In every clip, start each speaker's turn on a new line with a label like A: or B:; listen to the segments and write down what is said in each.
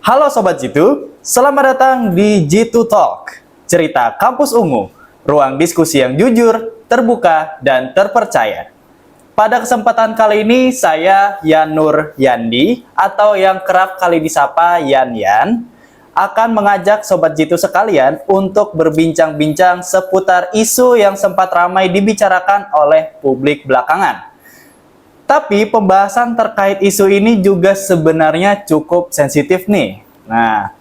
A: Halo Sobat Jitu, selamat datang di Jitu Talk, cerita kampus ungu, ruang diskusi yang jujur, terbuka, dan terpercaya. Pada kesempatan kali ini, saya Yanur Yandi, atau yang kerap kali disapa Yan, akan mengajak Sobat Jitu sekalian untuk berbincang-bincang seputar isu yang sempat ramai dibicarakan oleh publik belakangan. Tapi pembahasan terkait isu ini juga sebenarnya cukup sensitif nih. Nah,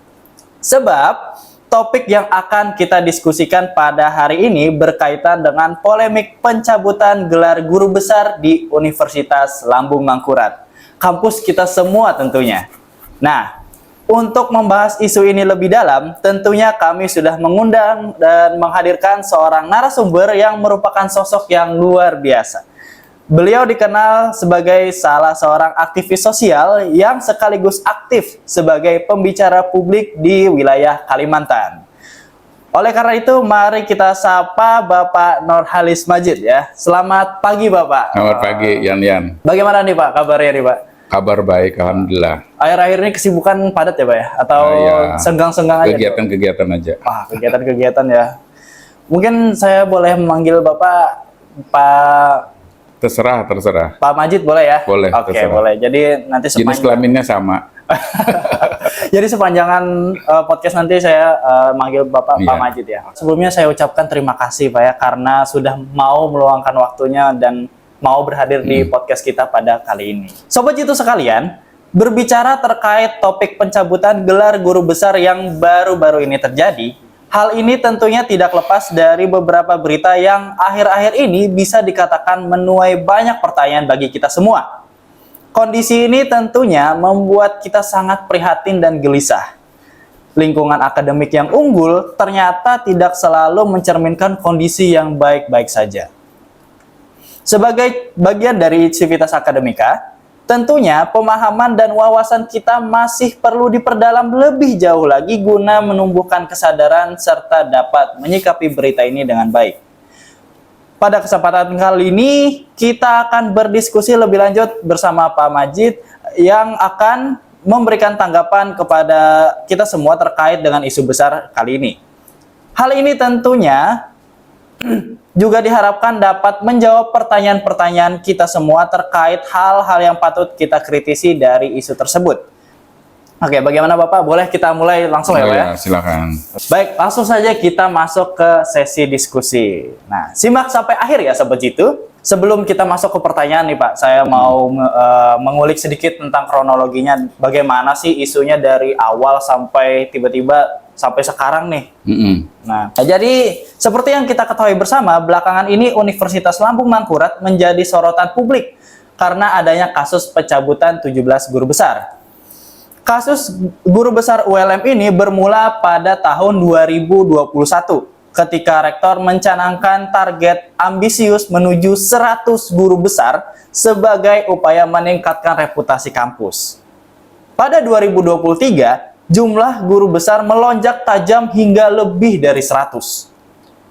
A: sebab topik yang akan kita diskusikan pada hari ini berkaitan dengan polemik pencabutan gelar guru besar di Universitas Lambung Mangkurat, kampus kita semua tentunya. Nah, untuk membahas isu ini lebih dalam, tentunya kami sudah mengundang dan menghadirkan seorang narasumber yang merupakan sosok yang luar biasa. Beliau dikenal sebagai salah seorang aktivis sosial yang sekaligus aktif sebagai pembicara publik di wilayah Kalimantan. Oleh karena itu, mari kita sapa Bapak Nurhalis Majid ya. Selamat pagi Bapak.
B: Selamat pagi Yan.
A: Bagaimana nih Pak kabarnya nih Pak?
B: Kabar baik, Alhamdulillah.
A: Akhir-akhir ini kesibukan padat ya Pak ya? Atau senggang-senggang aja?
B: Kegiatan-kegiatan aja.
A: Kegiatan-kegiatan ya. Mungkin saya boleh memanggil Bapak Pak...
B: Terserah.
A: Pak Majid boleh ya?
B: Boleh.
A: Oke, boleh. Jadi nanti
B: jenis kelaminnya sama.
A: Jadi sepanjangan podcast nanti saya manggil Bapak Pak Majid ya. Sebelumnya saya ucapkan terima kasih Pak ya karena sudah mau meluangkan waktunya dan mau berhadir di podcast kita pada kali ini. Sobat Jitu sekalian, berbicara terkait topik pencabutan gelar guru besar yang baru-baru ini terjadi, hal ini tentunya tidak lepas dari beberapa berita yang akhir-akhir ini bisa dikatakan menuai banyak pertanyaan bagi kita semua. Kondisi ini tentunya membuat kita sangat prihatin dan gelisah. Lingkungan akademik yang unggul ternyata tidak selalu mencerminkan kondisi yang baik-baik saja. Sebagai bagian dari civitas akademika, tentunya pemahaman dan wawasan kita masih perlu diperdalam lebih jauh lagi guna menumbuhkan kesadaran serta dapat menyikapi berita ini dengan baik. Pada kesempatan kali ini, kita akan berdiskusi lebih lanjut bersama Pak Majid yang akan memberikan tanggapan kepada kita semua terkait dengan isu besar kali ini. Hal ini tentunya juga diharapkan dapat menjawab pertanyaan-pertanyaan kita semua terkait hal-hal yang patut kita kritisi dari isu tersebut. Oke, bagaimana Bapak? Boleh kita mulai langsung ya Pak ya?
B: Silakan.
A: Baik, langsung saja kita masuk ke sesi diskusi. Nah, simak sampai akhir ya Sobat Jitu. Sebelum kita masuk ke pertanyaan nih Pak, saya mau mengulik sedikit tentang kronologinya. Bagaimana sih isunya dari awal sampai tiba-tiba sampai sekarang nih. Nah, jadi seperti yang kita ketahui bersama, belakangan ini Universitas Lambung Mangkurat menjadi sorotan publik karena adanya kasus pencabutan 17 guru besar. Kasus guru besar ULM ini bermula pada tahun 2021 ketika rektor mencanangkan target ambisius menuju 100 guru besar sebagai upaya meningkatkan reputasi kampus. Pada 2023, jumlah guru besar melonjak tajam hingga lebih dari 100.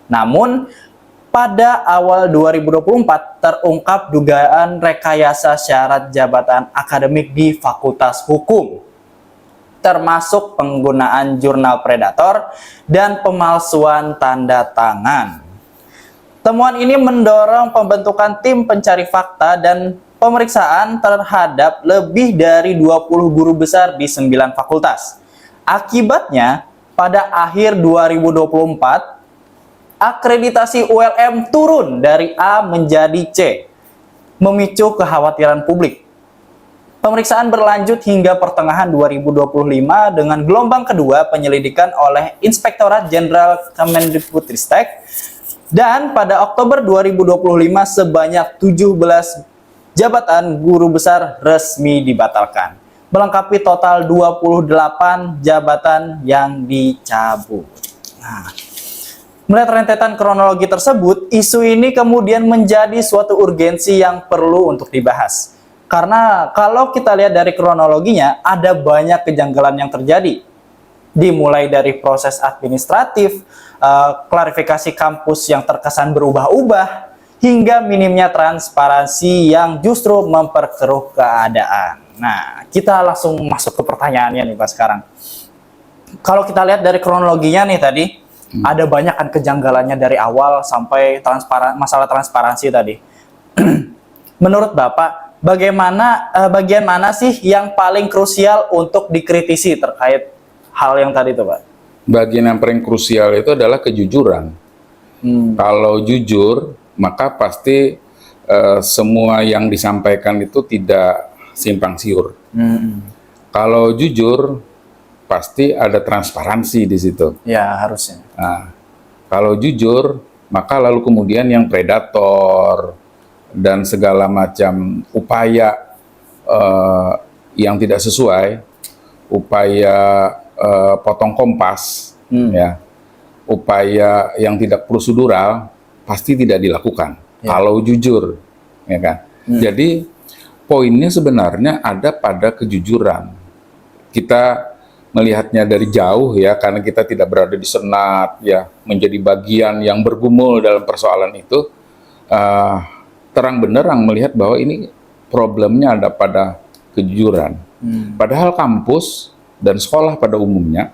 A: Namun, pada awal 2024 terungkap dugaan rekayasa syarat jabatan akademik di Fakultas Hukum, termasuk penggunaan jurnal predator dan pemalsuan tanda tangan. Temuan ini mendorong pembentukan tim pencari fakta dan pemeriksaan terhadap lebih dari 20 guru besar di 9 fakultas. Akibatnya, pada akhir 2024, akreditasi ULM turun dari A menjadi C, memicu kekhawatiran publik. Pemeriksaan berlanjut hingga pertengahan 2025 dengan gelombang kedua penyelidikan oleh Inspektorat Jenderal Kemendikbudristek, dan pada Oktober 2025 sebanyak 17 jabatan guru besar resmi dibatalkan, melengkapi total 28 jabatan yang dicabut. Nah, melihat rentetan kronologi tersebut, isu ini kemudian menjadi suatu urgensi yang perlu untuk dibahas. Karena kalau kita lihat dari kronologinya, ada banyak kejanggalan yang terjadi. Dimulai dari proses administratif, klarifikasi kampus yang terkesan berubah-ubah, hingga minimnya transparansi yang justru memperkeruh keadaan. Nah, kita langsung masuk ke pertanyaannya nih Pak sekarang. Kalau kita lihat dari kronologinya nih tadi, ada banyak kan kejanggalannya dari awal sampai masalah transparansi tadi. Menurut Bapak, bagian mana sih yang paling krusial untuk dikritisi terkait hal yang tadi itu, Pak?
B: Bagian yang paling krusial itu adalah kejujuran. Kalau jujur, maka pasti semua yang disampaikan itu tidak simpang siur. Kalau jujur, pasti ada transparansi di situ.
A: Ya, harusnya.
B: Nah, kalau jujur, maka lalu kemudian yang predator dan segala macam upaya yang tidak sesuai, upaya potong kompas, ya, upaya yang tidak prosedural pasti tidak dilakukan. Kalau jujur, ya kan. Jadi poinnya sebenarnya ada pada kejujuran. Kita melihatnya dari jauh ya, karena kita tidak berada di senat ya, menjadi bagian yang bergumul dalam persoalan itu, terang benderang melihat bahwa ini problemnya ada pada kejujuran. Padahal kampus dan sekolah pada umumnya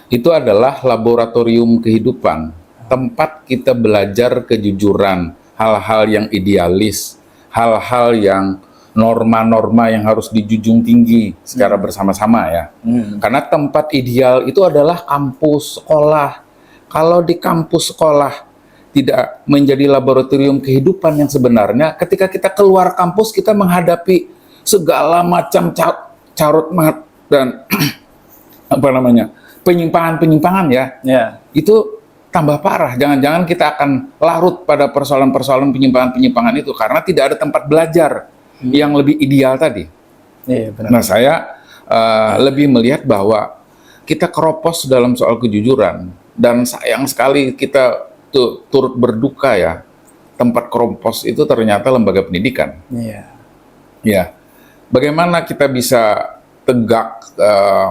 B: itu adalah laboratorium kehidupan, tempat kita belajar kejujuran, hal-hal yang idealis, hal-hal yang norma-norma yang harus dijunjung tinggi secara bersama-sama ya. Karena tempat ideal itu adalah kampus sekolah. Kalau di kampus sekolah tidak menjadi laboratorium kehidupan yang sebenarnya, ketika kita keluar kampus kita menghadapi segala macam carut marut dan apa namanya, penyimpangan-penyimpangan ya. Itu tambah parah. Jangan-jangan kita akan larut pada persoalan-persoalan penyimpangan-penyimpangan itu karena tidak ada tempat belajar yang lebih ideal tadi.
A: Iya, benar.
B: Nah, saya lebih melihat bahwa kita keropos dalam soal kejujuran, dan sayang sekali kita turut berduka ya, tempat keropos itu ternyata lembaga pendidikan.
A: Iya.
B: Ya, bagaimana kita bisa tegak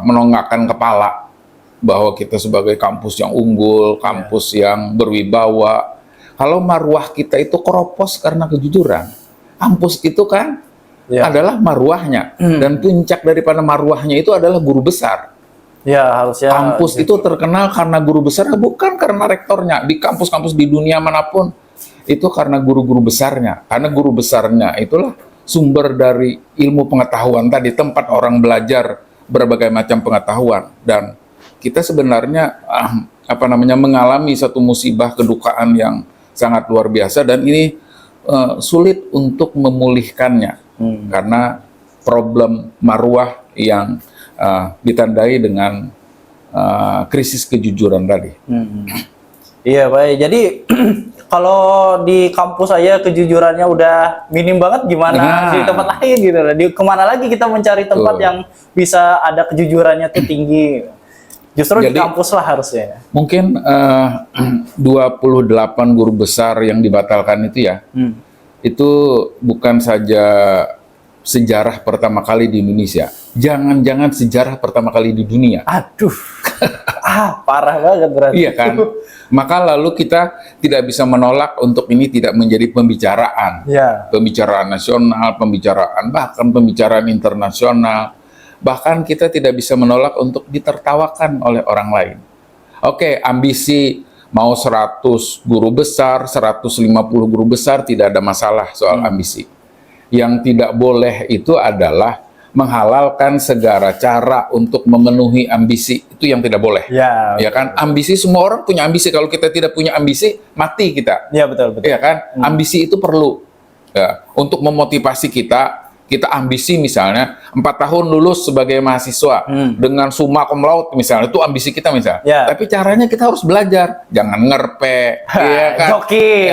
B: menonggakkan kepala bahwa kita sebagai kampus yang unggul, kampus yang berwibawa, kalau marwah kita itu keropos karena kejujuran. Kampus itu kan adalah marwahnya, dan puncak daripada marwahnya itu adalah guru besar.
A: Ya, harusnya
B: Kampus itu terkenal karena guru besar, bukan karena rektornya. Di kampus-kampus di dunia manapun itu karena guru-guru besarnya. Karena guru besarnya itulah sumber dari ilmu pengetahuan tadi, tempat orang belajar berbagai macam pengetahuan. Dan kita sebenarnya mengalami satu musibah kedukaan yang sangat luar biasa, dan ini sulit untuk memulihkannya karena problem marwah yang ditandai dengan krisis kejujuran tadi.
A: Iya, Pak. Jadi kalau di kampus saya kejujurannya udah minim banget, gimana di tempat lain gitu loh. Kemana lagi kita mencari tempat yang bisa ada kejujurannya tuh tinggi? Justru di kampus lah harusnya.
B: Mungkin 28 guru besar yang dibatalkan itu ya, itu bukan saja sejarah pertama kali di Indonesia, jangan-jangan sejarah pertama kali di dunia.
A: Aduh, parah banget berarti.
B: Iya kan? Maka lalu kita tidak bisa menolak untuk ini tidak menjadi pembicaraan. Pembicaraan nasional, bahkan pembicaraan internasional. Bahkan kita tidak bisa menolak untuk ditertawakan oleh orang lain. Oke, ambisi mau 100 guru besar, 150 guru besar, tidak ada masalah soal ambisi. Yang tidak boleh itu adalah menghalalkan segala cara untuk memenuhi ambisi. Itu yang tidak boleh. Ya kan? Ambisi, semua orang punya ambisi. Kalau kita tidak punya ambisi, mati kita.
A: Ya, betul.
B: Ya kan? Ambisi itu perlu ya, untuk memotivasi kita. Kita ambisi misalnya 4 tahun lulus sebagai mahasiswa dengan summa cum laude misalnya, itu ambisi kita misalnya. Tapi caranya kita harus belajar, jangan ngerpe, ya kan? Joki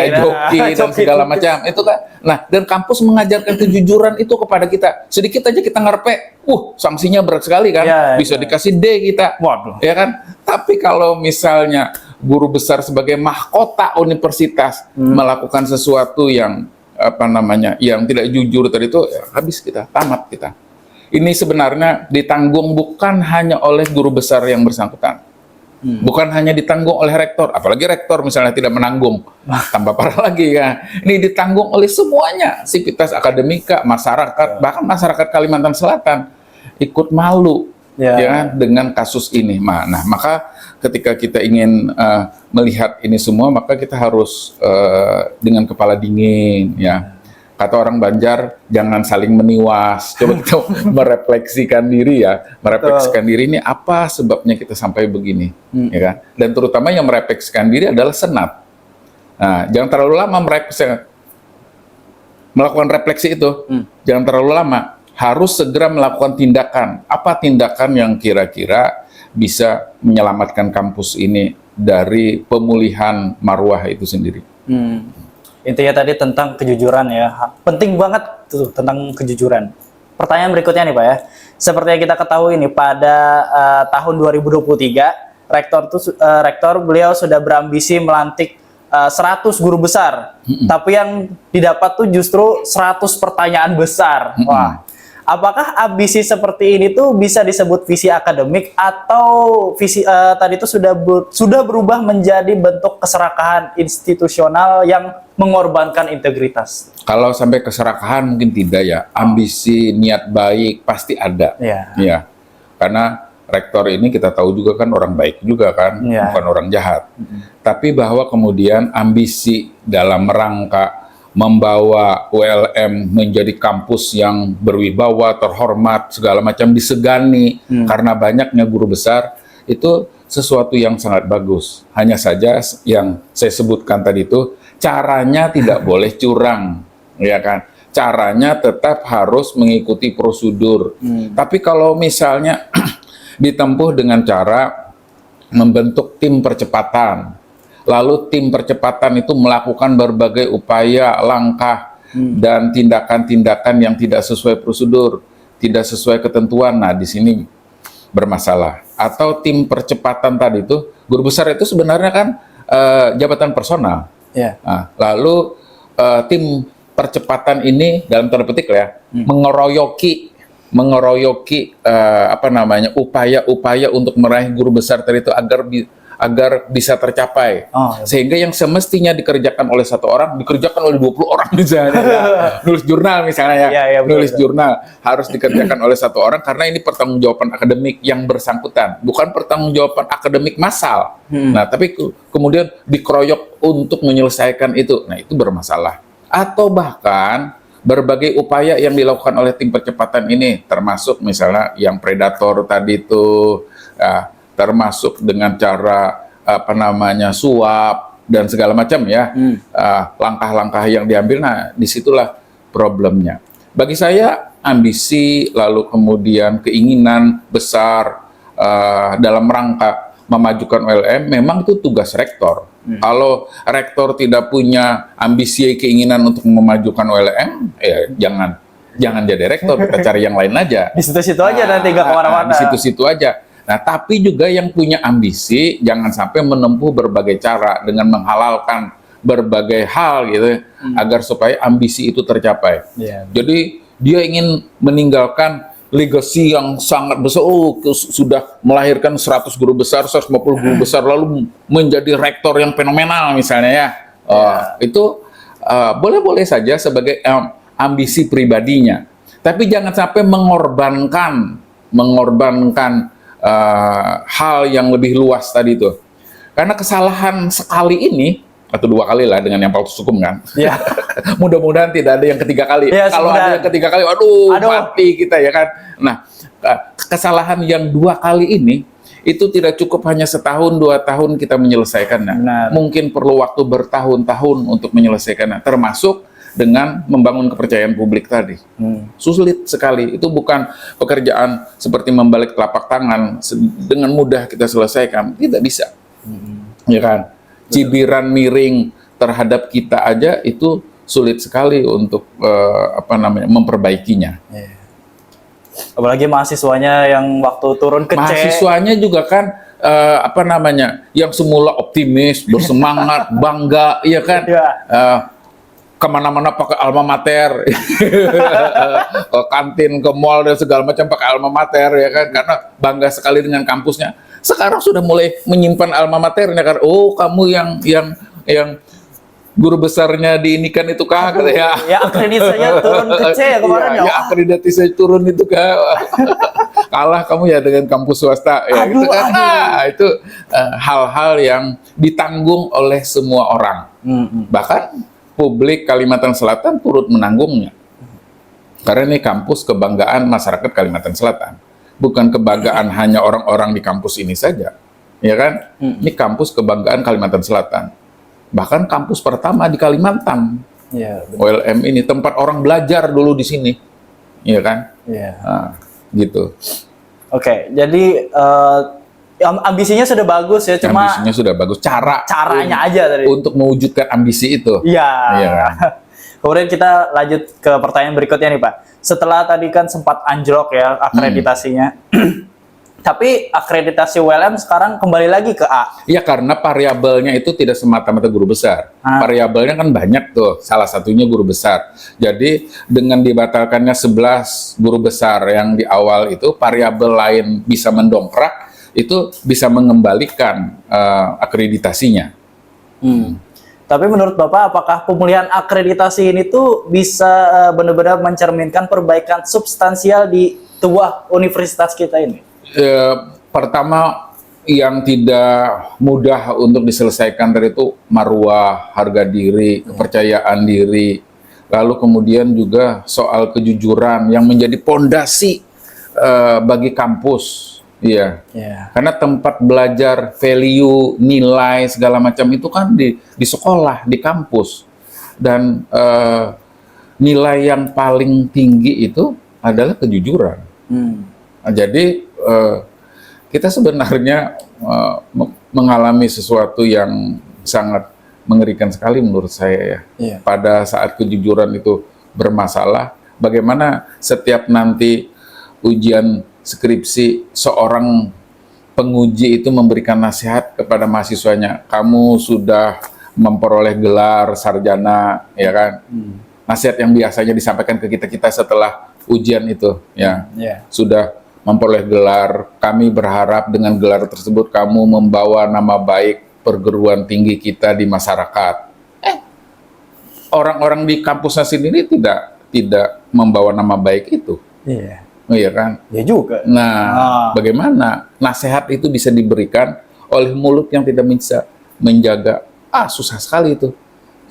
B: dan segala macam itu kan. Nah, dan kampus mengajarkan kejujuran itu kepada kita. Sedikit aja kita ngerpe, sanksinya berat sekali kan? Bisa dikasih D kita.
A: Waduh.
B: Ya kan? Tapi kalau misalnya guru besar sebagai mahkota universitas melakukan sesuatu yang yang tidak jujur tadi itu, ya, habis kita, tamat kita. Ini sebenarnya ditanggung bukan hanya oleh guru besar yang bersangkutan, Bukan hanya ditanggung oleh rektor, apalagi rektor misalnya tidak menanggung, tambah parah lagi ya. Ini ditanggung oleh semuanya, sivitas akademika, masyarakat, bahkan masyarakat Kalimantan Selatan ikut malu ya dengan kasus ini. Nah, maka ketika kita ingin melihat ini semua, maka kita harus dengan kepala dingin ya. Kata orang Banjar, jangan saling meniwas. Coba kita merefleksikan diri ya, merefleksikan diri ini apa sebabnya kita sampai begini, ya kan? Dan terutama yang merefleksikan diri adalah Senat. Nah, jangan terlalu lama melakukan refleksi itu, jangan terlalu lama. Harus segera melakukan tindakan. Apa tindakan yang kira-kira bisa menyelamatkan kampus ini dari pemulihan marwah itu sendiri?
A: Intinya tadi tentang kejujuran ya, penting banget tuh tentang kejujuran. Pertanyaan berikutnya nih Pak ya, seperti yang kita ketahui nih pada tahun 2023 rektor beliau sudah berambisi melantik 100 guru besar, tapi yang didapat tuh justru 100 pertanyaan besar. Wah, apakah ambisi seperti ini tuh bisa disebut visi akademik atau visi tadi itu sudah berubah menjadi bentuk keserakahan institusional yang mengorbankan integritas?
B: Kalau sampai keserakahan mungkin tidak ya. Ambisi, niat baik pasti ada. Ya. Karena rektor ini kita tahu juga kan orang baik juga kan, bukan orang jahat. Tapi bahwa kemudian ambisi dalam rangka membawa ULM menjadi kampus yang berwibawa, terhormat, segala macam disegani karena banyaknya guru besar, itu sesuatu yang sangat bagus. Hanya saja yang saya sebutkan tadi itu, caranya tidak boleh curang, ya kan? Caranya tetap harus mengikuti prosedur. Tapi kalau misalnya ditempuh dengan cara membentuk tim percepatan, lalu tim percepatan itu melakukan berbagai upaya, langkah, dan tindakan-tindakan yang tidak sesuai prosedur, tidak sesuai ketentuan. Nah, di sini bermasalah. Atau tim percepatan tadi itu, guru besar itu sebenarnya kan jabatan personal. Nah, lalu tim percepatan ini dalam tanda petik ya, mengeroyoki upaya-upaya untuk meraih guru besar tadi itu agar bisa tercapai. Sehingga yang semestinya dikerjakan oleh satu orang dikerjakan oleh 20 orang misalnya. Nulis jurnal misalnya nulis jurnal harus dikerjakan oleh satu orang karena ini pertanggungjawaban akademik yang bersangkutan, bukan pertanggungjawaban akademik massal. Nah, tapi kemudian dikeroyok untuk menyelesaikan itu. Nah, itu bermasalah. Atau bahkan berbagai upaya yang dilakukan oleh tim percepatan ini, termasuk misalnya yang predator tadi itu, termasuk dengan cara suap dan segala macam ya, langkah-langkah yang diambil. Nah, disitulah problemnya. Bagi saya ambisi lalu kemudian keinginan besar dalam rangka memajukan ULM memang itu tugas rektor. Kalau rektor tidak punya ambisi keinginan untuk memajukan ULM, ya jangan jadi rektor, kita cari yang lain aja.
A: Di situ-situ aja nanti nggak kemana-mana.
B: Di situ-situ aja. Nah, tapi juga yang punya ambisi jangan sampai menempuh berbagai cara dengan menghalalkan berbagai hal gitu agar supaya ambisi itu tercapai. Jadi dia ingin meninggalkan legacy yang sangat besar. Sudah melahirkan 100 guru besar, 150 guru besar, lalu menjadi rektor yang fenomenal misalnya ya. Itu boleh-boleh saja sebagai ambisi pribadinya. Tapi jangan sampai mengorbankan hal yang lebih luas tadi itu. Karena kesalahan sekali ini, atau 2 kali lah dengan yang Fakultas Hukum kan. Mudah-mudahan tidak ada yang ketiga kali. Kalau ada yang ketiga kali, aduh, mati kita ya kan. Nah, kesalahan yang 2 kali ini itu tidak cukup hanya setahun 2 tahun kita menyelesaikannya. Mungkin perlu waktu bertahun-tahun untuk menyelesaikannya, termasuk dengan membangun kepercayaan publik tadi. Sulit sekali. Itu bukan pekerjaan seperti membalik telapak tangan dengan mudah kita selesaikan. Tidak bisa. Ya kan? Cibiran miring terhadap kita aja itu sulit sekali untuk memperbaikinya.
A: Apalagi mahasiswanya yang waktu turun ke
B: mahasiswanya juga kan yang semula optimis, bersemangat, bangga, ya kan? kemana-mana pakai alma mater, ke kantin, ke mall dan segala macam pakai alma mater ya kan, karena bangga sekali dengan kampusnya. Sekarang sudah mulai menyimpan alma maternya kan. Oh, kamu yang guru besarnya diinikan itu kah? Ya,
A: Ya akreditasnya turun ke C ya kemarin ya.
B: Ya akreditasnya turun itu kah? Kalah kamu ya dengan kampus swasta ya gitu kan. Nah, itu hal-hal yang ditanggung oleh semua orang. Bahkan publik Kalimantan Selatan turut menanggungnya. Karena ini kampus kebanggaan masyarakat Kalimantan Selatan. Bukan kebanggaan hanya orang-orang di kampus ini saja. Ya kan? Ini kampus kebanggaan Kalimantan Selatan. Bahkan kampus pertama di Kalimantan,
A: Ya,
B: OLM ini tempat orang belajar dulu di sini, ya kan?
A: ya.
B: Nah, gitu.
A: Oke, jadi ambisinya sudah bagus ya, cuma
B: Ambisinya sudah bagus,
A: caranya aja tadi.
B: untuk mewujudkan ambisi itu.
A: Iya.
B: Iya kan?
A: Kemudian kita lanjut ke pertanyaan berikutnya nih Pak. Setelah tadi kan sempat anjlok ya akreditasinya. Tapi akreditasi ULM sekarang kembali lagi ke A.
B: Ya karena variabelnya itu tidak semata-mata guru besar. Variabelnya kan banyak tuh, salah satunya guru besar. Jadi dengan dibatalkannya 11 guru besar yang di awal itu, variabel lain bisa mendongkrak, itu bisa mengembalikan akreditasinya.
A: Tapi menurut Bapak, apakah pemulihan akreditasi ini tuh bisa benar-benar mencerminkan perbaikan substansial di tubuh universitas kita ini?
B: Pertama yang tidak mudah untuk diselesaikan dari itu marwah, harga diri, kepercayaan diri, lalu kemudian juga soal kejujuran yang menjadi pondasi bagi kampus, ya. Karena tempat belajar value, nilai segala macam itu kan di sekolah, di kampus, dan nilai yang paling tinggi itu adalah kejujuran. Nah, jadi kita sebenarnya mengalami sesuatu yang sangat mengerikan sekali menurut saya ya. Pada saat kejujuran itu bermasalah, bagaimana setiap nanti ujian skripsi seorang penguji itu memberikan nasihat kepada mahasiswanya, kamu sudah memperoleh gelar sarjana, ya kan? Nasihat yang biasanya disampaikan ke kita setelah ujian itu, ya. Sudah memperoleh gelar, kami berharap dengan gelar tersebut kamu membawa nama baik perguruan tinggi kita di masyarakat. Orang-orang di kampusnya sendiri tidak membawa nama baik itu. Iya kan?
A: Ya juga.
B: Nah, bagaimana nasihat itu bisa diberikan oleh mulut yang tidak bisa menjaga? Susah sekali itu.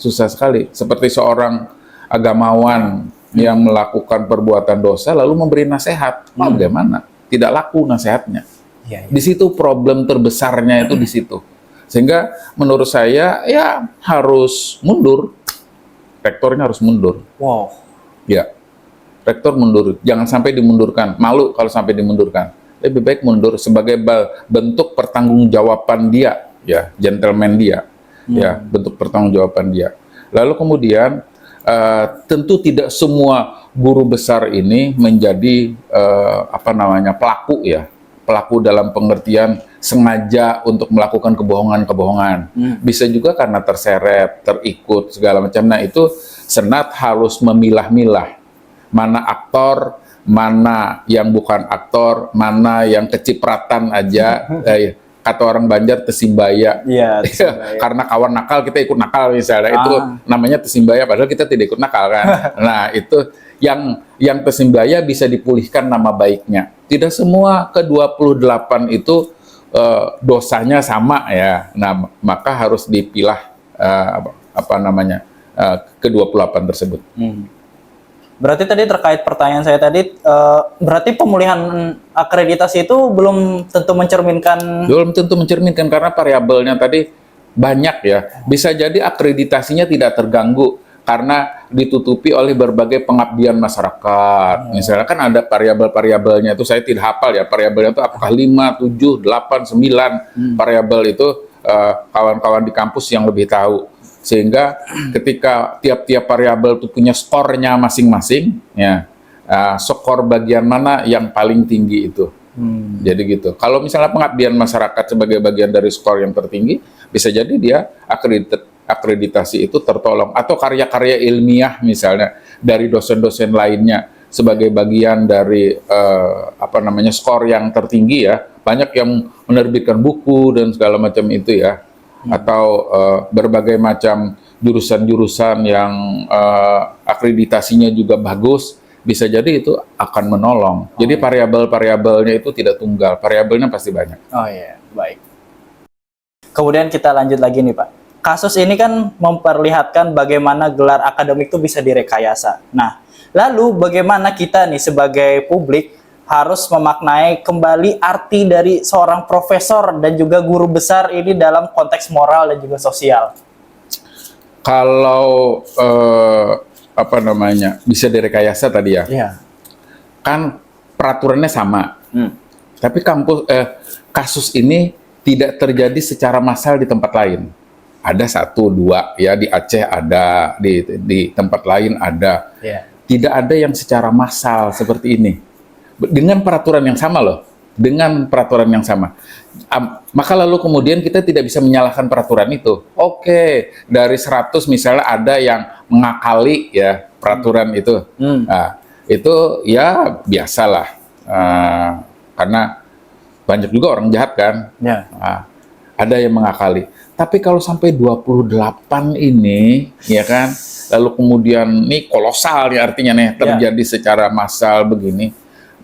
B: Susah sekali. Seperti seorang agamawan yang melakukan perbuatan dosa lalu memberi nasihat, bagaimana? Tidak laku nasihatnya. Di situ problem terbesarnya itu di situ. Sehingga menurut saya ya harus mundur, rektornya harus mundur. Ya, rektor mundur, jangan sampai dimundurkan. Malu kalau sampai dimundurkan. Lebih baik mundur sebagai bentuk pertanggungjawaban dia, ya, gentleman dia, ya, bentuk pertanggungjawaban dia. Lalu kemudian tentu tidak semua guru besar ini menjadi pelaku ya, pelaku dalam pengertian sengaja untuk melakukan kebohongan-kebohongan. Bisa juga karena terseret, terikut segala macam. Nah itu Senat harus memilah-milah mana aktor, mana yang bukan aktor, mana yang kecipratan aja. Kata orang Banjar tesimbaya. Karena kawan nakal kita ikut nakal misalnya, itu namanya tesimbaya padahal kita tidak ikut nakal kan. Nah itu yang tesimbaya bisa dipulihkan nama baiknya. Tidak semua ke-28 itu dosanya sama ya. Nah maka harus dipilah ke-28 tersebut.
A: Berarti tadi terkait pertanyaan saya tadi, berarti pemulihan akreditasi itu belum tentu mencerminkan...
B: Belum tentu mencerminkan karena variabelnya tadi banyak ya. Bisa jadi akreditasinya tidak terganggu karena ditutupi oleh berbagai pengabdian masyarakat. Misalnya kan ada variabel-variabelnya itu saya tidak hafal ya. Variabelnya itu apakah 5, 7, 8, 9 variabel itu kawan-kawan di kampus yang lebih tahu. Sehingga ketika tiap-tiap variabel itu punya skornya masing-masing, ya, skor bagian mana yang paling tinggi itu. Jadi gitu. Kalau misalnya pengabdian masyarakat sebagai bagian dari skor yang tertinggi, bisa jadi dia akreditasi itu tertolong, atau karya-karya ilmiah misalnya dari dosen-dosen lainnya sebagai bagian dari skor yang tertinggi ya, banyak yang menerbitkan buku dan segala macam itu ya, atau berbagai macam jurusan-jurusan yang akreditasinya juga bagus, bisa jadi itu akan menolong. Jadi variabel-variabelnya itu tidak tunggal, variabelnya pasti banyak.
A: Oh iya, baik. Kemudian kita lanjut lagi nih Pak. Kasus ini kan memperlihatkan bagaimana gelar akademik itu bisa direkayasa. Nah, lalu bagaimana kita nih sebagai publik harus memaknai kembali arti dari seorang profesor dan juga guru besar ini dalam konteks moral dan juga sosial?
B: Kalau bisa direkayasa tadi ya,
A: Iya.
B: kan peraturannya sama, tapi kasus ini tidak terjadi secara massal di tempat lain. Ada 1-2 ya, di Aceh ada, di tempat lain ada.
A: Iya.
B: Tidak ada yang secara massal seperti ini. Dengan peraturan yang sama loh, dengan peraturan yang sama. Maka lalu kemudian kita tidak bisa menyalahkan peraturan itu. Oke, dari 100 misalnya ada yang mengakali ya peraturan itu. Nah, itu ya biasalah. Karena banyak juga orang jahat kan.
A: Ya.
B: Nah, ada yang mengakali. Tapi kalau sampai 28 ini, ya kan, lalu kemudian ini kolosal nih artinya nih terjadi secara massal begini,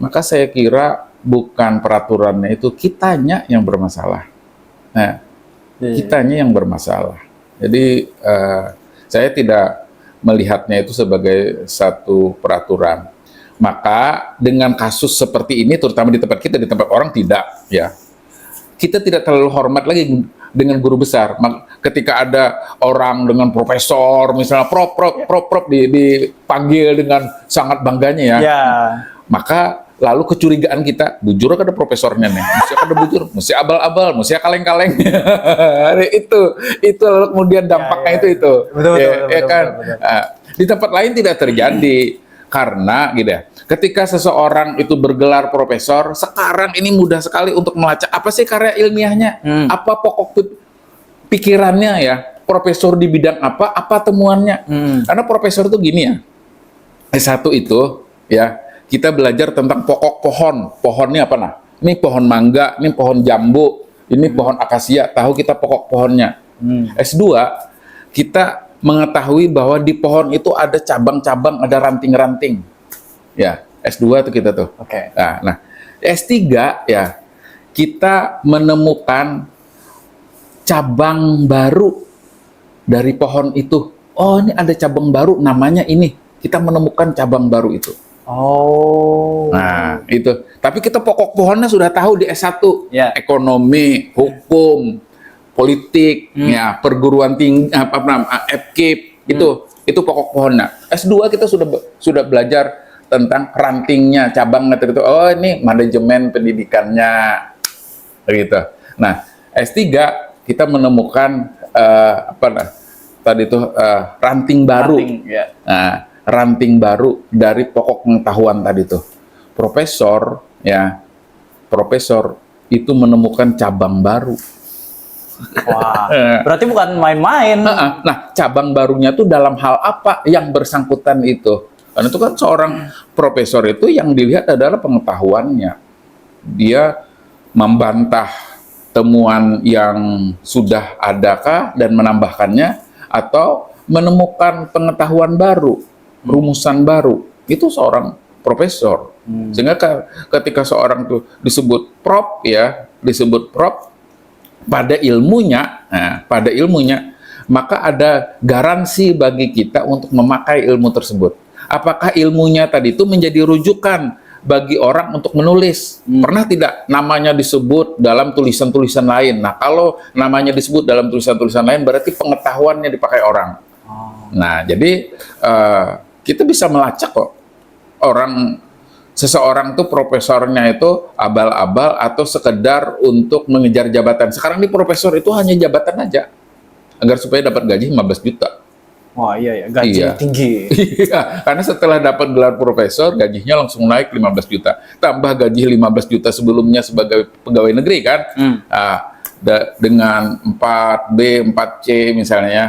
B: maka saya kira bukan peraturannya itu, kitanya yang bermasalah. Nah, kitanya yang bermasalah. Jadi saya tidak melihatnya itu sebagai satu peraturan. Maka dengan kasus seperti ini, terutama di tempat kita, di tempat orang tidak, ya. Kita tidak terlalu hormat lagi dengan guru besar. Ketika ada orang dengan profesor, misalnya prof dipanggil dengan sangat bangganya ya. Maka lalu kecurigaan kita, bujur ada profesornya nih, mesti ada bujur, mesti abal-abal, mesti kaleng-kaleng. itu lalu kemudian dampaknya itu. Betul, kan? Betul. Di tempat lain tidak terjadi. Karena gitu ya, ketika seseorang itu bergelar profesor, sekarang ini mudah sekali untuk melacak apa sih karya ilmiahnya, apa pokok pikirannya ya, profesor di bidang apa temuannya. Karena profesor itu gini ya, S1 itu ya, kita belajar tentang pokok pohon. Pohonnya apa nah? Ini pohon mangga, ini pohon jambu, ini pohon akasia, tahu kita pokok pohonnya. S2, kita mengetahui bahwa di pohon itu ada cabang-cabang, ada ranting-ranting. Ya, S2 itu kita tuh.
A: Oke.
B: Nah, S3 ya, kita menemukan cabang baru dari pohon itu. Oh, ini ada cabang baru, namanya ini. Kita menemukan cabang baru itu.
A: Oh.
B: Nah, itu. Tapi kita pokok pohonnya sudah tahu di S1.
A: Ya.
B: Ekonomi, hukum, politik, ya, perguruan tinggi, FKIP, itu pokok pohonnya. S2 kita sudah belajar tentang rantingnya, cabangnya itu. Oh, ini manajemen pendidikannya, gitu. Nah, S3 kita menemukan ranting baru. Nah, ranting baru dari pokok pengetahuan tadi tuh. Profesor itu menemukan cabang baru.
A: Wah, berarti bukan main-main.
B: Nah, cabang barunya tuh dalam hal apa yang bersangkutan itu? Karena itu kan seorang profesor itu yang dilihat adalah pengetahuannya. Dia membantah temuan yang sudah adakah dan menambahkannya, atau menemukan pengetahuan baru, rumusan baru. Itu seorang profesor. Sehingga ketika seorang tuh disebut prof, pada ilmunya, maka ada garansi bagi kita untuk memakai ilmu tersebut. Apakah ilmunya tadi itu menjadi rujukan bagi orang untuk menulis? Pernah tidak namanya disebut dalam tulisan-tulisan lain? Nah, kalau namanya disebut dalam tulisan-tulisan lain, berarti pengetahuannya dipakai orang. Nah, jadi kita bisa melacak kok seseorang tuh profesornya itu abal-abal atau sekedar untuk mengejar jabatan. Sekarang ini profesor itu hanya jabatan aja, agar supaya dapat gaji 15 juta.
A: Wah, iya, gaji tinggi.
B: Iya, karena setelah dapat gelar profesor, gajinya langsung naik 15 juta. Tambah gaji 15 juta sebelumnya sebagai pegawai negeri kan. Dengan 4B, 4C misalnya ya.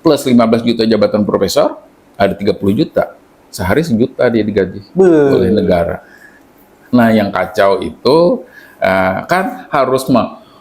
B: Plus 15 juta jabatan profesor, ada 30 juta. Sehari 1 juta dia digaji oleh negara. Nah, yang kacau itu kan harus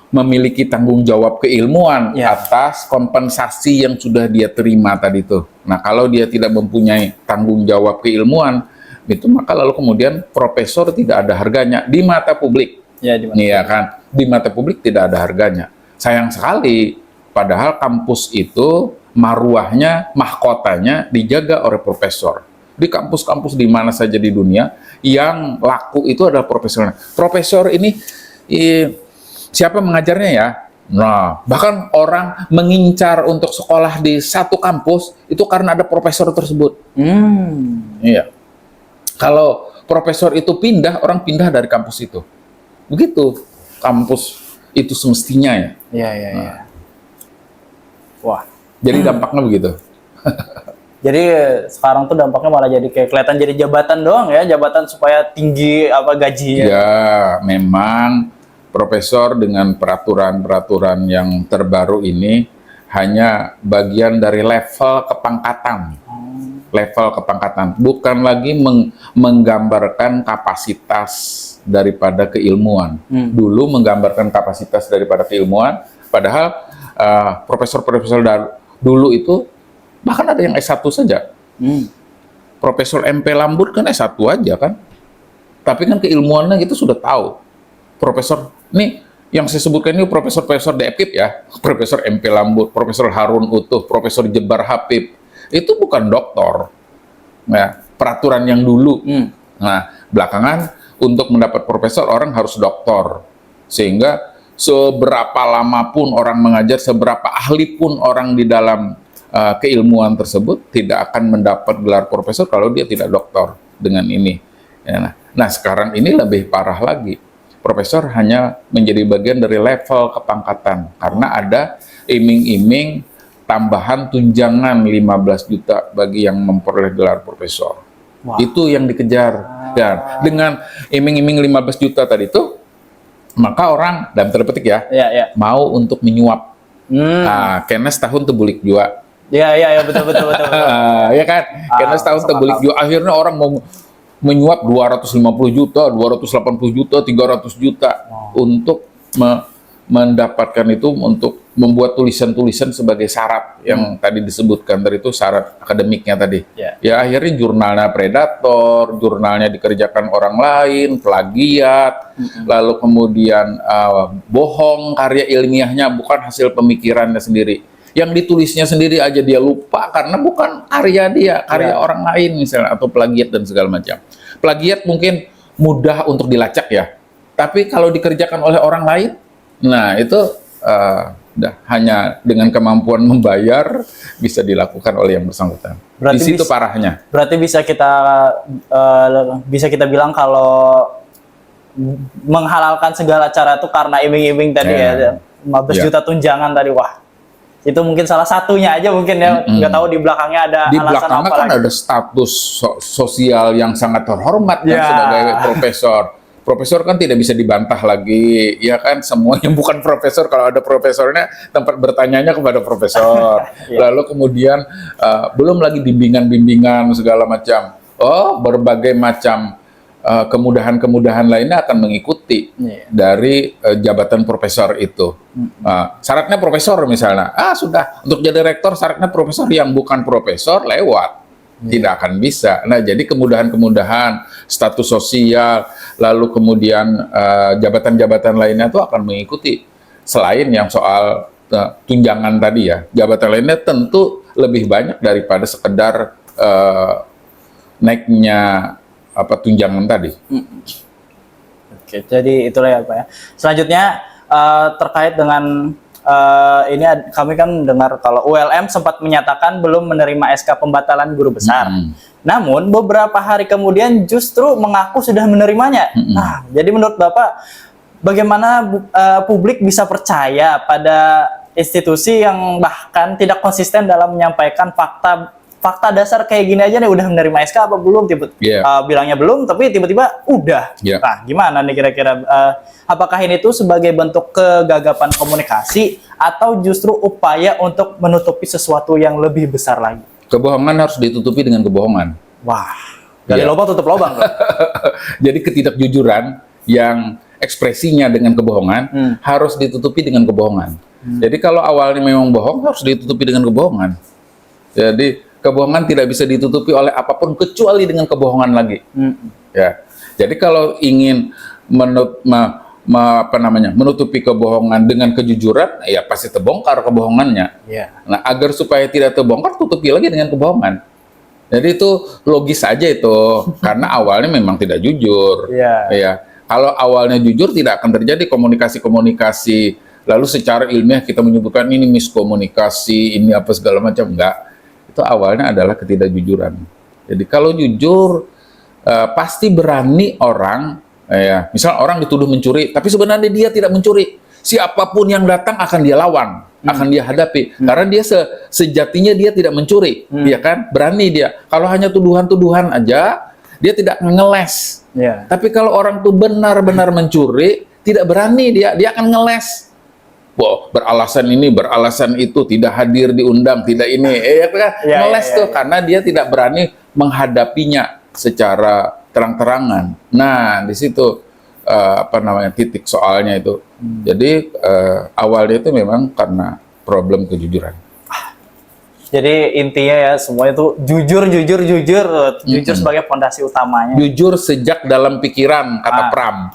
B: memiliki tanggung jawab keilmuan atas kompensasi yang sudah dia terima tadi itu. Nah, kalau dia tidak mempunyai tanggung jawab keilmuan, itu maka lalu kemudian profesor tidak ada harganya di mata publik. Iya kan? Di mata publik tidak ada harganya. Sayang sekali, padahal kampus itu maruahnya, mahkotanya dijaga oleh profesor. Di kampus-kampus di mana saja di dunia, yang laku itu adalah profesor. Profesor ini siapa mengajarnya ya? Nah, bahkan orang mengincar untuk sekolah di satu kampus itu karena ada profesor tersebut. Iya. Kalau profesor itu pindah, orang pindah dari kampus itu. Begitu kampus itu semestinya ya.
A: Iya. Wah.
B: Jadi dampaknya begitu.
A: Jadi sekarang tuh dampaknya malah jadi kayak kelihatan jadi jabatan doang ya, jabatan supaya tinggi apa gajinya.
B: Ya, memang profesor dengan peraturan-peraturan yang terbaru ini hanya bagian dari level kepangkatan. Level kepangkatan, bukan lagi menggambarkan kapasitas daripada keilmuan. Dulu menggambarkan kapasitas daripada keilmuan, padahal profesor-profesor dulu itu bahkan ada yang S1 saja. Profesor MP Lambut kan S1 aja kan. Tapi kan keilmuannya kita sudah tahu. Profesor, nih yang saya sebutkan ini profesor-profesor DEPIP ya. Profesor MP Lambut, Profesor Harun Utuh, Profesor Jebar Habib. Itu bukan doktor. Ya, peraturan yang dulu. Nah, belakangan untuk mendapat profesor orang harus doktor. Sehingga seberapa lama pun orang mengajar, seberapa ahli pun orang di dalam keilmuan tersebut tidak akan mendapat gelar profesor kalau dia tidak doktor dengan ini. Ya, nah, sekarang ini lebih parah lagi. Profesor hanya menjadi bagian dari level kepangkatan karena ada iming-iming tambahan tunjangan 15 juta bagi yang memperoleh gelar profesor. Itu yang dikejar. Dan dengan iming-iming 15 juta tadi itu, maka orang dalam tanda petik ya, mau untuk menyuap. Nah, kena setahun tebulik jua.
A: Iya, betul.
B: Ya kan? Kena setahun tebulik jua. Akhirnya orang mau menyuap 250 juta, 280 juta, 300 juta untuk mendapatkan itu, untuk membuat tulisan-tulisan sebagai syarat yang tadi disebutkan dari itu syarat akademiknya tadi. Ya akhirnya jurnalnya predator, jurnalnya dikerjakan orang lain, plagiat, lalu kemudian bohong, karya ilmiahnya bukan hasil pemikirannya sendiri. Yang ditulisnya sendiri aja dia lupa karena bukan karya dia, karya orang lain misalnya, atau plagiat dan segala macam. Plagiat mungkin mudah untuk dilacak ya, tapi kalau dikerjakan oleh orang lain, nah itu hanya dengan kemampuan membayar bisa dilakukan oleh yang bersangkutan. Di situ parahnya. Berarti
A: bisa kita bilang kalau menghalalkan segala cara itu karena iming-iming tadi ya, 15 juta tunjangan tadi, wah. Itu mungkin salah satunya aja mungkin ya, nggak tahu di belakangnya ada
B: di
A: alasan
B: belakangnya
A: apa
B: kan
A: lagi.
B: ada status sosial yang sangat terhormat kan sebagai profesor. Profesor kan tidak bisa dibantah lagi, ya kan? Semua yang bukan profesor, kalau ada profesornya, tempat bertanyanya kepada profesor. Lalu kemudian belum lagi bimbingan-bimbingan segala macam. Berbagai macam kemudahan-kemudahan lainnya akan mengikuti dari jabatan profesor itu. Syaratnya profesor misalnya, sudah untuk jadi rektor syaratnya profesor, yang bukan profesor lewat. Tidak akan bisa. Nah, jadi kemudahan-kemudahan status sosial, lalu kemudian jabatan-jabatan lainnya itu akan mengikuti. Selain yang soal tunjangan tadi ya, jabatan lainnya tentu lebih banyak daripada sekedar naiknya tunjangan tadi.
A: Oke, jadi itulah ya Pak ya. Selanjutnya terkait dengan ini kami kan dengar kalau ULM sempat menyatakan belum menerima SK pembatalan guru besar. Namun beberapa hari kemudian justru mengaku sudah menerimanya. Nah, jadi menurut Bapak bagaimana publik bisa percaya pada institusi yang bahkan tidak konsisten dalam menyampaikan fakta fakta dasar kayak gini aja nih udah menerima SK apa belum? Bilangnya belum, tapi tiba-tiba udah.
B: Yeah.
A: Nah, gimana nih kira-kira? Apakah ini tuh sebagai bentuk kegagapan komunikasi atau justru upaya untuk menutupi sesuatu yang lebih besar lagi?
B: Kebohongan harus ditutupi dengan kebohongan.
A: Wah, gali lubang tutup lubang.
B: Jadi ketidakjujuran yang ekspresinya dengan kebohongan harus ditutupi dengan kebohongan. Jadi kalau awalnya memang bohong harus ditutupi dengan kebohongan. Jadi kebohongan tidak bisa ditutupi oleh apapun kecuali dengan kebohongan lagi. Ya. Jadi kalau ingin menutupi kebohongan dengan kejujuran, ya pasti terbongkar kebohongannya. Nah, agar supaya tidak terbongkar, tutupi lagi dengan kebohongan. Jadi itu logis saja itu, karena awalnya memang tidak jujur. Ya. Kalau awalnya jujur, tidak akan terjadi komunikasi-komunikasi. Lalu secara ilmiah kita menyebutkan ini miskomunikasi, ini apa segala macam. Enggak. Itu awalnya adalah ketidakjujuran. Jadi kalau jujur, pasti berani orang, ya, misal orang dituduh mencuri, tapi sebenarnya dia tidak mencuri. Siapapun yang datang akan dia lawan, akan dia hadapi. Karena dia sejatinya dia tidak mencuri, ya kan? Berani dia. Kalau hanya tuduhan-tuduhan aja, dia tidak ngeles. Tapi kalau orang tuh benar-benar mencuri, tidak berani dia akan ngeles. Wow, beralasan ini, beralasan itu, tidak hadir diundang, tidak ini, ya kan? Ngeles tuh karena dia tidak berani menghadapinya secara terang-terangan. Nah, di situ titik soalnya itu. Jadi awalnya itu memang karena problem kejujuran.
A: Jadi intinya ya semua itu jujur sebagai fondasi utamanya.
B: Jujur sejak dalam pikiran, kata Pram.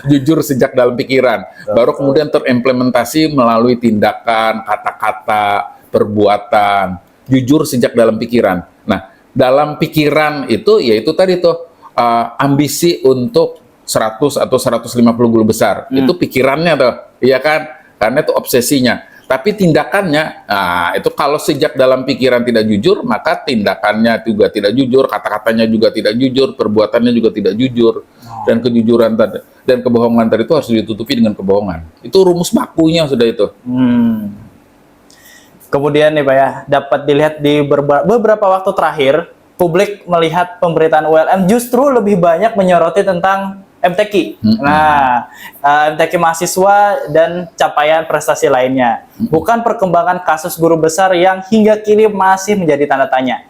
B: Jujur sejak dalam pikiran, baru kemudian terimplementasi melalui tindakan, kata-kata, perbuatan. Jujur sejak dalam pikiran. Nah, dalam pikiran itu, yaitu tadi tuh ambisi untuk 100 atau 150 guru besar. Itu pikirannya tuh, iya kan? Karena itu obsesinya. Tapi tindakannya, nah itu kalau sejak dalam pikiran tidak jujur, maka tindakannya juga tidak jujur, kata-katanya juga tidak jujur, perbuatannya juga tidak jujur. Dan kejujuran tadi, dan kebohongan tadi itu harus ditutupi dengan kebohongan. Itu rumus bakunya sudah itu.
A: Kemudian nih Pak ya, dapat dilihat di beberapa waktu terakhir, publik melihat pemberitaan ULM justru lebih banyak menyoroti tentang MTQ. Nah, MTQ mahasiswa dan capaian prestasi lainnya. Bukan perkembangan kasus guru besar yang hingga kini masih menjadi tanda tanya.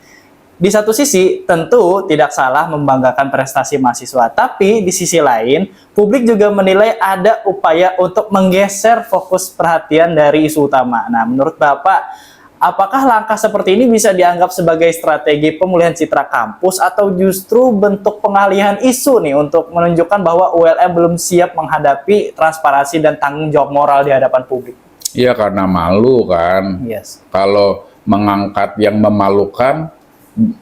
A: Di satu sisi, tentu tidak salah membanggakan prestasi mahasiswa. Tapi di sisi lain, publik juga menilai ada upaya untuk menggeser fokus perhatian dari isu utama. Nah, menurut Bapak, apakah langkah seperti ini bisa dianggap sebagai strategi pemulihan citra kampus atau justru bentuk pengalihan isu nih untuk menunjukkan bahwa ULM belum siap menghadapi transparansi dan tanggung jawab moral di hadapan publik?
B: Iya, karena malu kan. Kalau mengangkat yang memalukan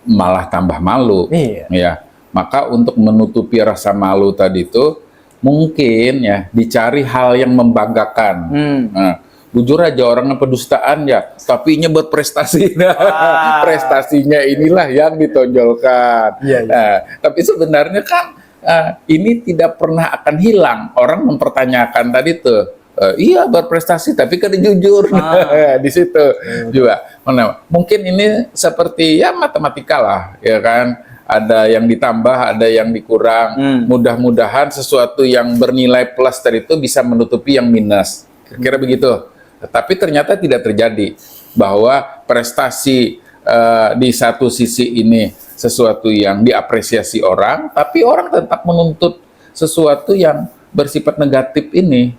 B: malah tambah malu. Ya. Maka untuk menutupi rasa malu tadi itu mungkin ya dicari hal yang membanggakan. Nah, jujur aja orangnya pedustaan ya, tapi nya berprestasi. Prestasinya inilah yang ditonjolkan. Nah, tapi sebenarnya kan ini tidak pernah akan hilang. Orang mempertanyakan tadi tuh, iya berprestasi, tapi kan jujur. Di situ juga. Mungkin ini seperti ya matematika lah, ya kan. Ada yang ditambah, ada yang dikurang. Mudah-mudahan sesuatu yang bernilai plus tadi itu bisa menutupi yang minus. Kira-kira begitu. Tapi ternyata tidak terjadi, bahwa prestasi di satu sisi ini sesuatu yang diapresiasi orang, tapi orang tetap menuntut sesuatu yang bersifat negatif ini.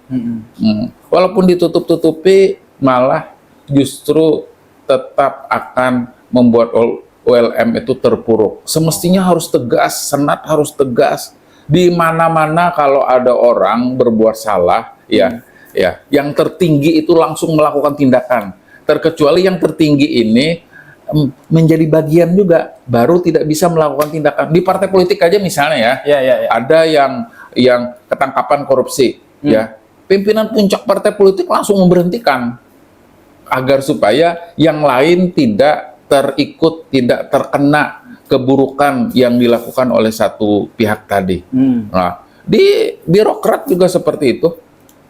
B: Walaupun ditutup-tutupi, malah justru tetap akan membuat ULM itu terpuruk. Semestinya harus tegas, Senat harus tegas. Di mana-mana kalau ada orang berbuat salah, ya, yang tertinggi itu langsung melakukan tindakan. Terkecuali yang tertinggi ini menjadi bagian juga, baru tidak bisa melakukan tindakan. Di partai politik aja misalnya ada yang ketangkapan korupsi, ya, pimpinan puncak partai politik langsung memberhentikan agar supaya yang lain tidak terikut, tidak terkena keburukan yang dilakukan oleh satu pihak tadi. Nah, di birokrat juga seperti itu,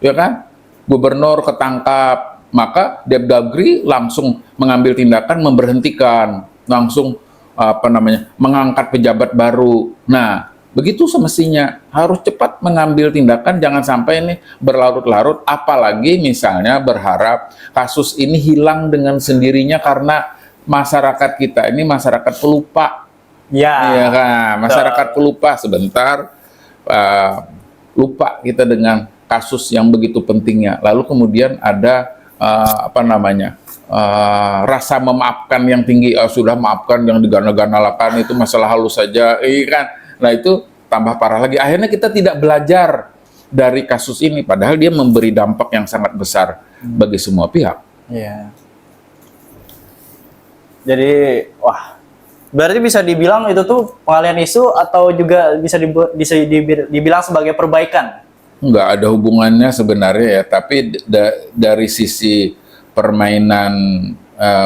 B: ya kan? Gubernur ketangkap, maka Depdagri langsung mengambil tindakan memberhentikan, langsung mengangkat pejabat baru. Nah, begitu semestinya, harus cepat mengambil tindakan, jangan sampai ini berlarut-larut, apalagi misalnya berharap kasus ini hilang dengan sendirinya karena masyarakat kita ini masyarakat pelupa.
A: Ya,
B: Iya kan, masyarakat pelupa sebentar, lupa kita dengan kasus yang begitu pentingnya. Lalu kemudian ada rasa memaafkan yang tinggi, sudah maafkan, yang digana-ganalakan itu masalah halus saja, kan. Nah itu tambah parah lagi. Akhirnya kita tidak belajar dari kasus ini, padahal dia memberi dampak yang sangat besar bagi semua pihak.
A: Iya. Jadi, wah, berarti bisa dibilang itu tuh pengalihan isu atau juga bisa dibilang sebagai perbaikan?
B: Nggak ada hubungannya sebenarnya ya, tapi dari sisi permainan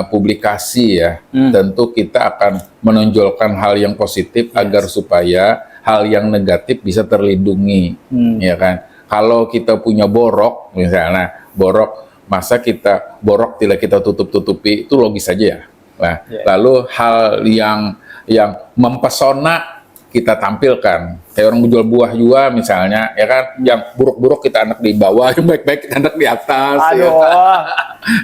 B: publikasi ya, tentu kita akan menonjolkan hal yang positif agar supaya hal yang negatif bisa terlindungi, ya kan? Kalau kita punya borok, misalnya borok, masa kita borok tidak kita tutup-tutupi, itu logis saja ya. Nah, lalu hal yang mempesona kita tampilkan, kayak orang menjual buah juga misalnya, ya kan, yang buruk-buruk kita anak di bawah, yang baik-baik kita anak di atas,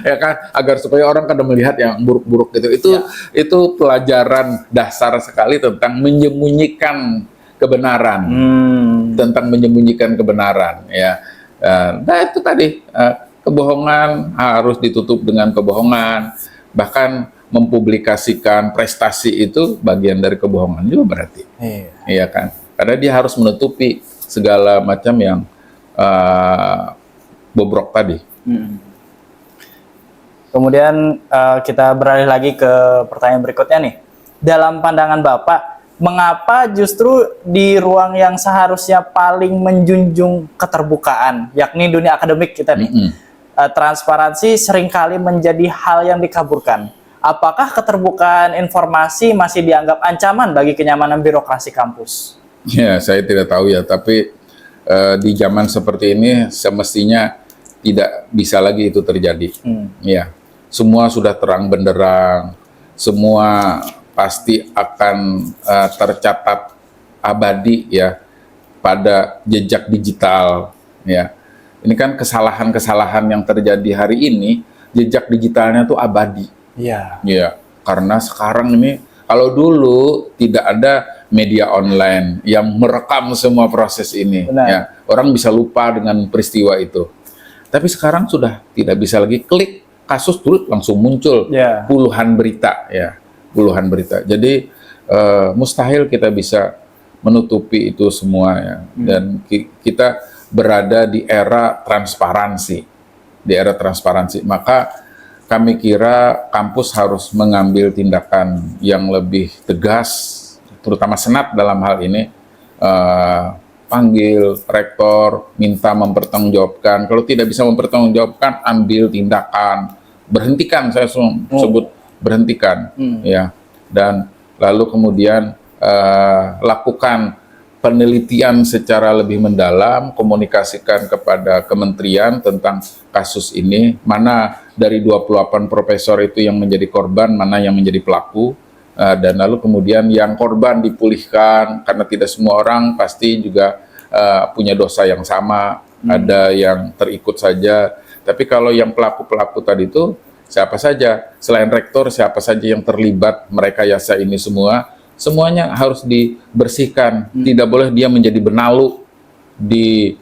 B: ya kan, agar supaya orang kadang melihat yang buruk-buruk gitu. Itu pelajaran dasar sekali tentang menyembunyikan kebenaran, tentang menyembunyikan kebenaran, ya. Nah itu tadi, kebohongan harus ditutup dengan kebohongan, bahkan mempublikasikan prestasi itu bagian dari kebohongan juga berarti, iya kan? Karena dia harus menutupi segala macam yang bobrok tadi.
A: Kemudian kita beralih lagi ke pertanyaan berikutnya nih. Dalam pandangan Bapak, mengapa justru di ruang yang seharusnya paling menjunjung keterbukaan, yakni dunia akademik kita nih, transparansi seringkali menjadi hal yang dikaburkan? Apakah keterbukaan informasi masih dianggap ancaman bagi kenyamanan birokrasi kampus?
B: Ya, saya tidak tahu ya, tapi di zaman seperti ini semestinya tidak bisa lagi itu terjadi. Ya, semua sudah terang benderang, semua pasti akan tercatat abadi ya pada jejak digital. Ya, ini kan kesalahan-kesalahan yang terjadi hari ini, jejak digitalnya tuh abadi. Iya, karena sekarang ini kalau dulu tidak ada media online yang merekam semua proses ini, ya orang bisa lupa dengan peristiwa itu. Tapi sekarang sudah tidak bisa lagi, klik kasus turut langsung muncul puluhan berita, ya puluhan berita. Jadi mustahil kita bisa menutupi itu semua, ya. Dan kita berada di era transparansi, maka kami kira kampus harus mengambil tindakan yang lebih tegas, terutama Senat dalam hal ini, panggil rektor, minta mempertanggungjawabkan. Kalau tidak bisa mempertanggungjawabkan, ambil tindakan, berhentikan, saya sebut berhentikan, ya. Dan lalu kemudian lakukan penelitian secara lebih mendalam, komunikasikan kepada kementerian tentang kasus ini, mana dari 28 profesor itu yang menjadi korban, mana yang menjadi pelaku, dan lalu kemudian yang korban dipulihkan, karena tidak semua orang pasti juga punya dosa yang sama, ada yang terikut saja, tapi kalau yang pelaku-pelaku tadi itu, siapa saja, selain rektor, siapa saja yang terlibat, mereka yasa ini semuanya harus dibersihkan. Tidak boleh dia menjadi benalu di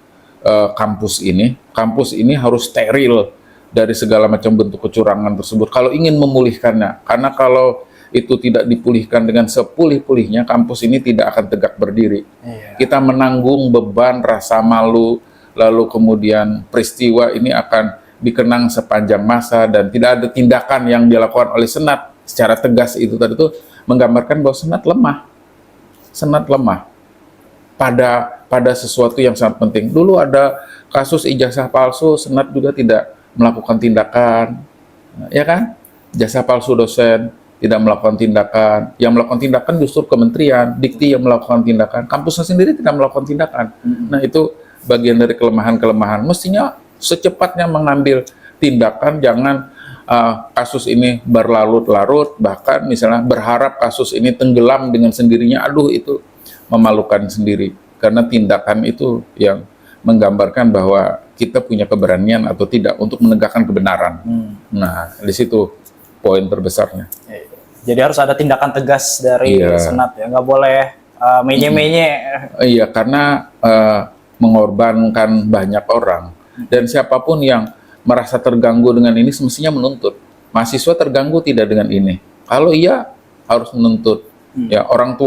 B: kampus ini. Kampus ini harus steril dari segala macam bentuk kecurangan tersebut. Kalau ingin memulihkannya, karena kalau itu tidak dipulihkan dengan sepulih-pulihnya, kampus ini tidak akan tegak berdiri. Kita menanggung beban rasa malu, lalu kemudian peristiwa ini akan dikenang sepanjang masa, dan tidak ada tindakan yang dilakukan oleh Senat secara tegas. Itu tadi itu menggambarkan bahwa Senat lemah pada sesuatu yang sangat penting. Dulu ada kasus ijazah palsu, Senat juga tidak melakukan tindakan, ya kan? Ijazah palsu dosen tidak melakukan tindakan, yang melakukan tindakan justru kementerian, Dikti yang melakukan tindakan, kampusnya sendiri tidak melakukan tindakan. Nah itu bagian dari kelemahan-kelemahan. Mestinya secepatnya mengambil tindakan, jangan kasus ini berlarut-larut, bahkan misalnya berharap kasus ini tenggelam dengan sendirinya. Aduh, itu memalukan sendiri, karena tindakan itu yang menggambarkan bahwa kita punya keberanian atau tidak untuk menegakkan kebenaran. Nah, di situ poin terbesarnya.
A: Jadi harus ada tindakan tegas dari Senat ya, nggak boleh menye-menye.
B: Iya, karena mengorbankan banyak orang, dan siapapun yang merasa terganggu dengan ini semestinya menuntut. Mahasiswa terganggu tidak dengan ini? Kalau iya, harus menuntut. Ya, orang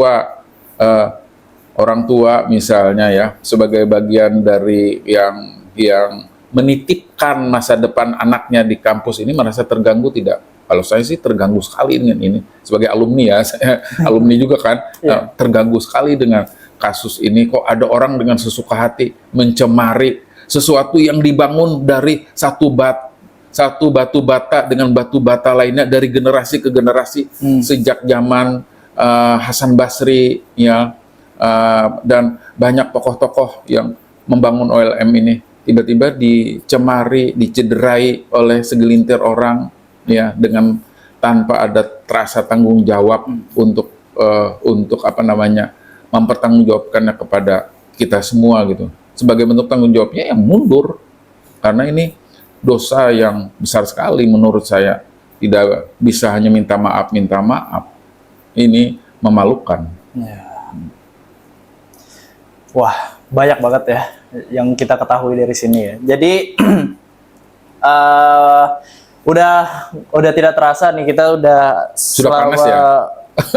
B: tua misalnya ya, sebagai bagian dari yang menitipkan masa depan anaknya di kampus ini, merasa terganggu tidak? Kalau saya sih terganggu sekali dengan ini. Sebagai alumni ya, saya alumni juga kan, terganggu sekali dengan kasus ini. Kok ada orang dengan sesuka hati mencemari sesuatu yang dibangun dari satu batu bata dengan batu bata lainnya dari generasi ke generasi, sejak zaman Hasan Basri ya, dan banyak tokoh-tokoh yang membangun OLM ini tiba-tiba dicemari, dicederai oleh segelintir orang ya, dengan tanpa ada rasa tanggung jawab untuk mempertanggungjawabkannya kepada kita semua gitu. Sebagai bentuk tanggung jawabnya yang mundur, karena ini dosa yang besar sekali menurut saya. Tidak bisa hanya minta maaf, ini memalukan.
A: Wah, banyak banget ya yang kita ketahui dari sini ya. Jadi udah tidak terasa nih, kita udah
B: panas ya.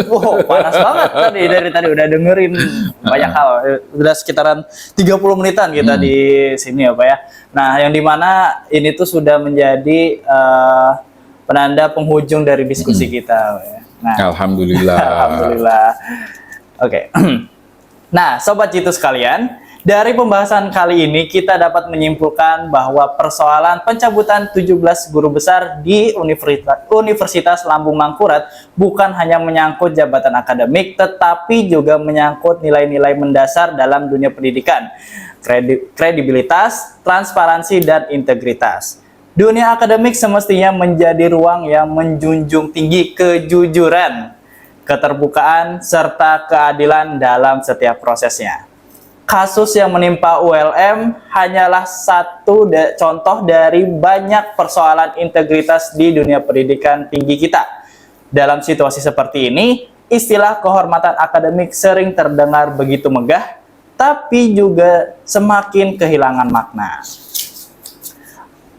A: Wow, panas banget dari tadi udah dengerin banyak hal. Udah sekitaran 30 menitan kita di sini ya Pak ya. Nah, yang dimana ini tuh sudah menjadi penanda penghujung dari diskusi kita. Ya. Nah,
B: Alhamdulillah.
A: Alhamdulillah. Oke. Nah, Sobat Jitu sekalian, dari pembahasan kali ini kita dapat menyimpulkan bahwa persoalan pencabutan 17 guru besar di Universitas Lambung Mangkurat bukan hanya menyangkut jabatan akademik, tetapi juga menyangkut nilai-nilai mendasar dalam dunia pendidikan, kredibilitas, transparansi, dan integritas. Dunia akademik semestinya menjadi ruang yang menjunjung tinggi kejujuran, keterbukaan, serta keadilan dalam setiap prosesnya. Kasus yang menimpa ULM hanyalah satu contoh dari banyak persoalan integritas di dunia pendidikan tinggi kita. Dalam situasi seperti ini, istilah kehormatan akademik sering terdengar begitu megah, tapi juga semakin kehilangan makna.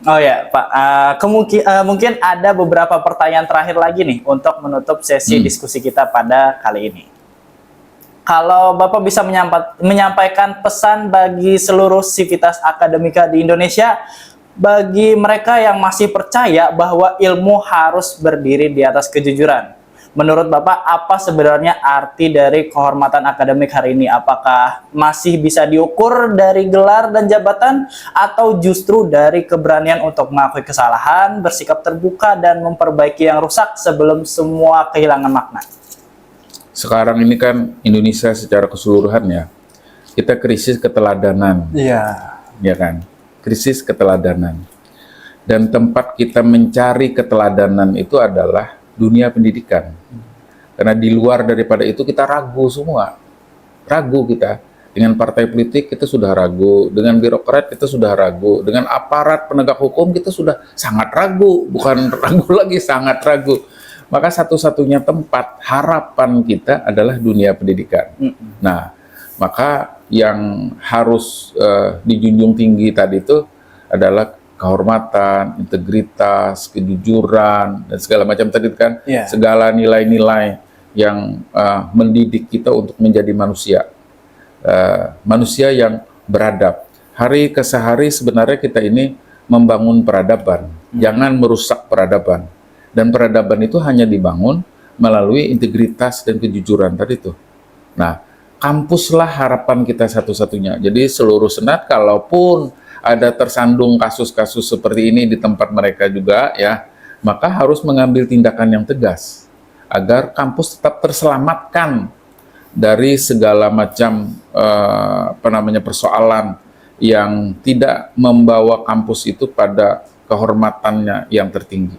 A: Oh ya, Pak, mungkin ada beberapa pertanyaan terakhir lagi nih untuk menutup sesi diskusi kita pada kali ini. Kalau Bapak bisa menyampaikan pesan bagi seluruh sivitas akademika di Indonesia, bagi mereka yang masih percaya bahwa ilmu harus berdiri di atas kejujuran. Menurut Bapak, apa sebenarnya arti dari kehormatan akademik hari ini? Apakah masih bisa diukur dari gelar dan jabatan, atau justru dari keberanian untuk mengakui kesalahan, bersikap terbuka, dan memperbaiki yang rusak sebelum semua kehilangan makna?
B: Sekarang ini kan Indonesia secara keseluruhan ya, kita krisis keteladanan.
A: Iya.
B: Ya kan? Krisis keteladanan. Dan tempat kita mencari keteladanan itu adalah dunia pendidikan. Karena di luar daripada itu kita ragu semua. Ragu kita. Dengan partai politik kita sudah ragu, dengan birokrat kita sudah ragu, dengan aparat penegak hukum kita sudah sangat ragu, bukan ragu lagi, sangat ragu. Maka satu-satunya tempat harapan kita adalah dunia pendidikan. Nah, maka yang harus dijunjung tinggi tadi itu adalah kehormatan, integritas, kejujuran, dan segala macam tadi kan, segala nilai-nilai yang mendidik kita untuk menjadi manusia. Manusia yang beradab. Hari ke hari sebenarnya kita ini membangun peradaban, jangan merusak peradaban. Dan peradaban itu hanya dibangun melalui integritas dan kejujuran tadi itu. Nah, kampuslah harapan kita satu-satunya. Jadi seluruh senat, kalaupun ada tersandung kasus-kasus seperti ini di tempat mereka juga ya, maka harus mengambil tindakan yang tegas agar kampus tetap terselamatkan dari segala macam persoalan yang tidak membawa kampus itu pada kehormatannya yang tertinggi.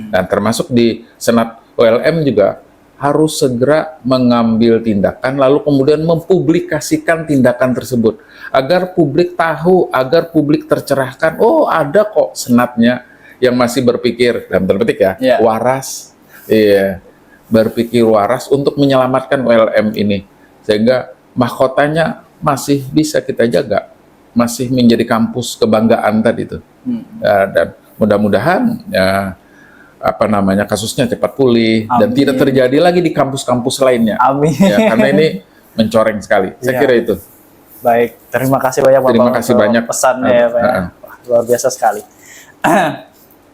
B: Dan termasuk di Senat ULM juga harus segera mengambil tindakan lalu kemudian mempublikasikan tindakan tersebut agar publik tahu, agar publik tercerahkan, oh ada kok senatnya yang masih berpikir dalam tanda petik ya, waras, berpikir waras untuk menyelamatkan ULM ini sehingga mahkotanya masih bisa kita jaga, masih menjadi kampus kebanggaan tadi itu. Dan mudah-mudahan kasusnya cepat pulih. Amin. Dan tidak terjadi lagi di kampus-kampus lainnya.
A: Amin.
B: Ya, karena ini mencoreng sekali. Saya kira itu.
A: Baik, terima kasih banyak Bapak.
B: Terima kasih banyak
A: pesannya ya, Pak. Wah, luar biasa sekali.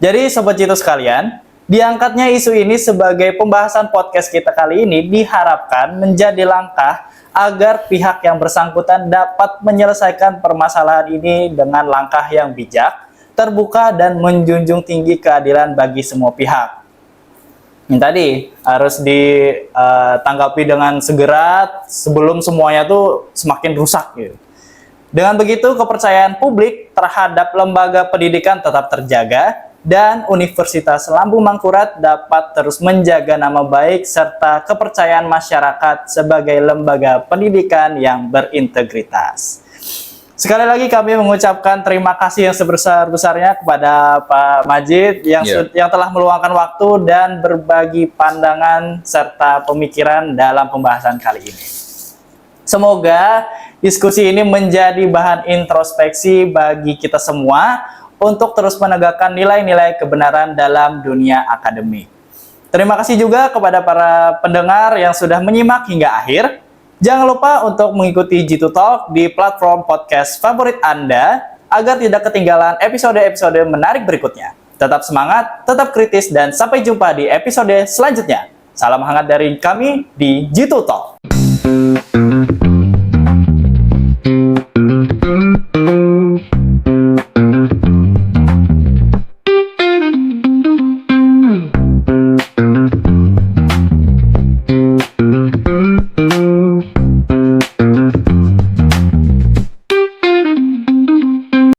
A: Jadi Sobat Jitu sekalian, diangkatnya isu ini sebagai pembahasan podcast kita kali ini diharapkan menjadi langkah agar pihak yang bersangkutan dapat menyelesaikan permasalahan ini dengan langkah yang bijak, terbuka, dan menjunjung tinggi keadilan bagi semua pihak. Ini tadi harus ditanggapi dengan segera sebelum semuanya tuh semakin rusak gitu. Dengan begitu kepercayaan publik terhadap lembaga pendidikan tetap terjaga dan Universitas Lambung Mangkurat dapat terus menjaga nama baik serta kepercayaan masyarakat sebagai lembaga pendidikan yang berintegritas. Sekali lagi kami mengucapkan terima kasih yang sebesar-besarnya kepada Pak Majid yang telah meluangkan waktu dan berbagi pandangan serta pemikiran dalam pembahasan kali ini. Semoga diskusi ini menjadi bahan introspeksi bagi kita semua untuk terus menegakkan nilai-nilai kebenaran dalam dunia akademik. Terima kasih juga kepada para pendengar yang sudah menyimak hingga akhir. Jangan lupa untuk mengikuti Jitu Talk di platform podcast favorit Anda agar tidak ketinggalan episode-episode menarik berikutnya. Tetap semangat, tetap kritis, dan sampai jumpa di episode selanjutnya. Salam hangat dari kami di Jitu Talk.